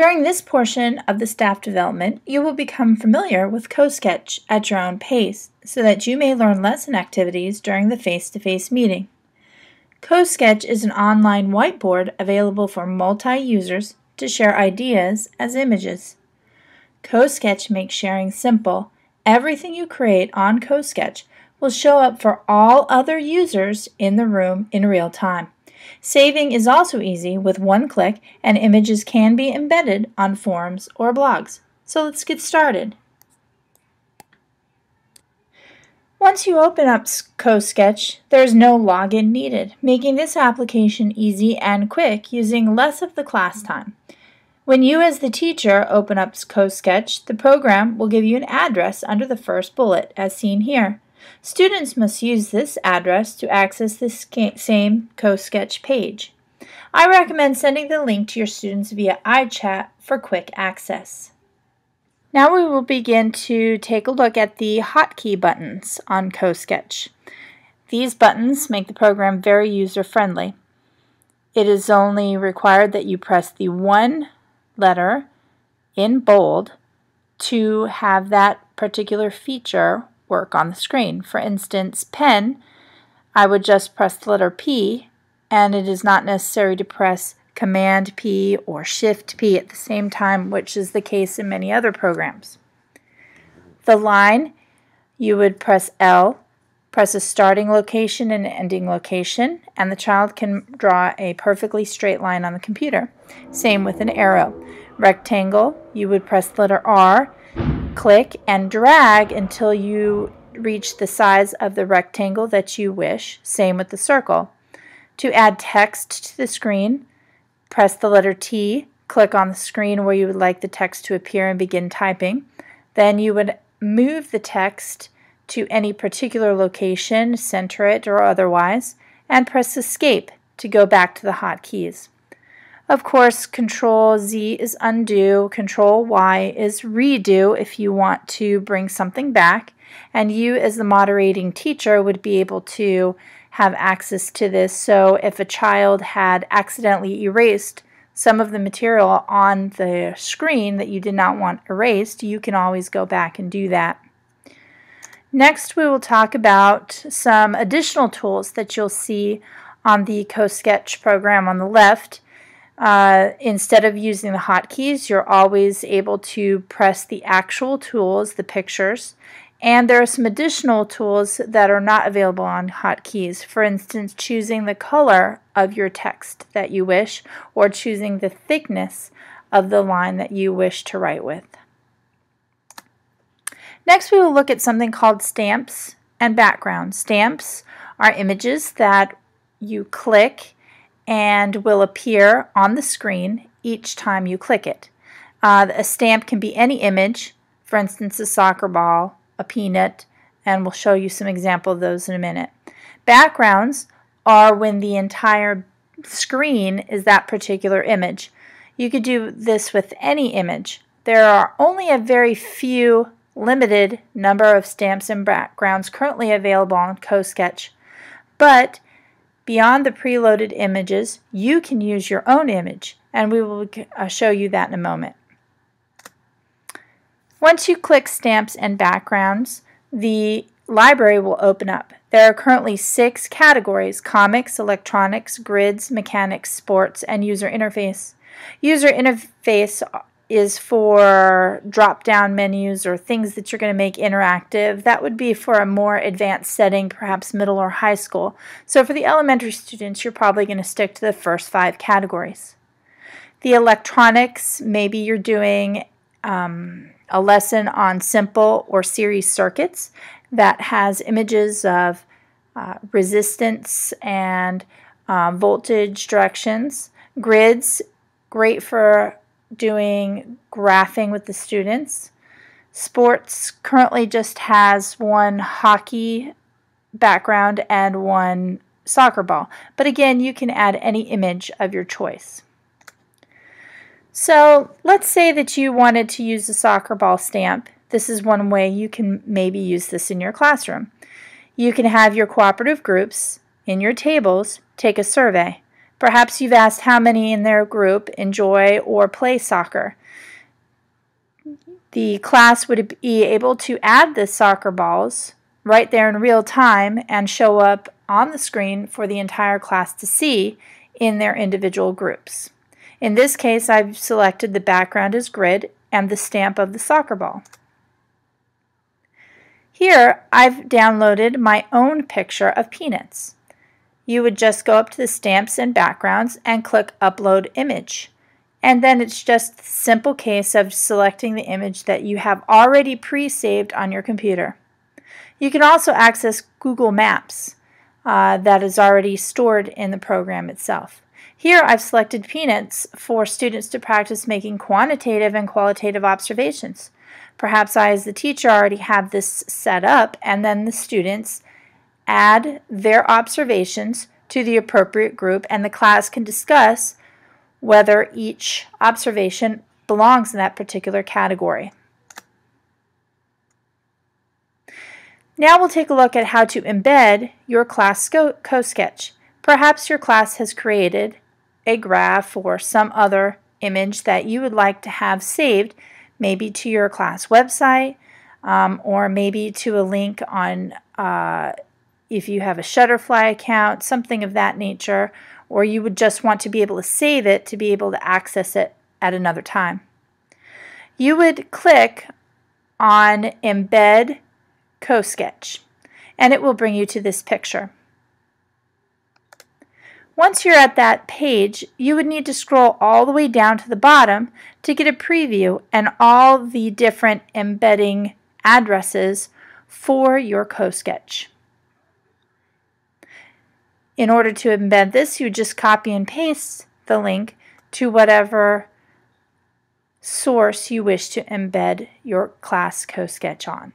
During this portion of the staff development, you will become familiar with Cosketch at your own pace so that you may learn lesson activities during the face-to-face meeting. Cosketch is an online whiteboard available for multi-users to share ideas as images. Cosketch makes sharing simple. Everything you create on Cosketch will show up for all other users in the room in real time. Saving is also easy with one click, and images can be embedded on forums or blogs. So let's get started. Once you open up Cosketch, there's no login needed, making this application easy and quick using less of the class time. When you as the teacher open up Cosketch, the program will give you an address under the first bullet, as seen here. Students must use this address to access this same Cosketch page. I recommend sending the link to your students via iChat for quick access. Now we will begin to take a look at the hotkey buttons on Cosketch. These buttons make the program very user-friendly. It is only required that you press the one letter in bold to have that particular feature work on the screen. For instance, pen, I would just press the letter P, and it is not necessary to press Command P or Shift P at the same time, which is the case in many other programs. The line, you would press L, press a starting location and ending location, and the child can draw a perfectly straight line on the computer. Same with an arrow. Rectangle, you would press the letter R, click and drag until you reach the size of the rectangle that you wish. Same with the circle. To add text to the screen, press the letter T, click on the screen where you would like the text to appear and begin typing. Then you would move the text to any particular location, center it or otherwise, and press Escape to go back to the hotkeys. Of course, Control Z is undo, Control Y is redo if you want to bring something back, and you as the moderating teacher would be able to have access to this. So if a child had accidentally erased some of the material on the screen that you did not want erased, you can always go back and do that. Next, we will talk about some additional tools that you'll see on the Cosketch program on the left. Instead of using the hotkeys, you're always able to press the actual tools, the pictures, and there are some additional tools that are not available on hotkeys. For instance, choosing the color of your text that you wish, or choosing the thickness of the line that you wish to write with. Next, we will look at something called stamps and background. Stamps are images that you click and will appear on the screen each time you click it. A stamp can be any image, for instance a soccer ball, a peanut, and we'll show you some examples of those in a minute. Backgrounds are when the entire screen is that particular image. You could do this with any image. There are only a very few limited number of stamps and backgrounds currently available on Cosketch, but beyond the preloaded images, you can use your own image, and we will show you that in a moment. Once you click Stamps and Backgrounds, the library will open up. There are currently 6 categories: comics, electronics, grids, mechanics, sports, and user interface. User interface is for drop-down menus or things that you're going to make interactive. That would be for a more advanced setting, perhaps middle or high school. So for the elementary students, you're probably going to stick to the first 5 categories. The electronics, maybe you're doing a lesson on simple or series circuits that has images of resistance and voltage directions. Grids, great for doing graphing with the students. Sports currently just has one hockey background and one soccer ball. But again, you can add any image of your choice. So let's say that you wanted to use a soccer ball stamp. This is one way you can maybe use this in your classroom. You can have your cooperative groups in your tables take a survey. Perhaps you've asked how many in their group enjoy or play soccer. The class would be able to add the soccer balls right there in real time and show up on the screen for the entire class to see in their individual groups. In this case, I've selected the background as grid and the stamp of the soccer ball. Here, I've downloaded my own picture of Peanuts. You would just go up to the stamps and backgrounds and click Upload Image. And then it's just a simple case of selecting the image that you have already pre-saved on your computer. You can also access Google Maps that is already stored in the program itself. Here I've selected Peanuts for students to practice making quantitative and qualitative observations. Perhaps I as the teacher already have this set up, and then the students add their observations to the appropriate group and the class can discuss whether each observation belongs in that particular category. Now we'll take a look at how to embed your class Cosketch. Perhaps your class has created a graph or some other image that you would like to have saved, maybe to your class website or maybe to a link on if you have a Shutterfly account, something of that nature, or you would just want to be able to save it to be able to access it at another time. You would click on Embed Cosketch, and it will bring you to this picture. Once you're at that page, you would need to scroll all the way down to the bottom to get a preview and all the different embedding addresses for your Cosketch. In order to embed this, you just copy and paste the link to whatever source you wish to embed your class Cosketch on.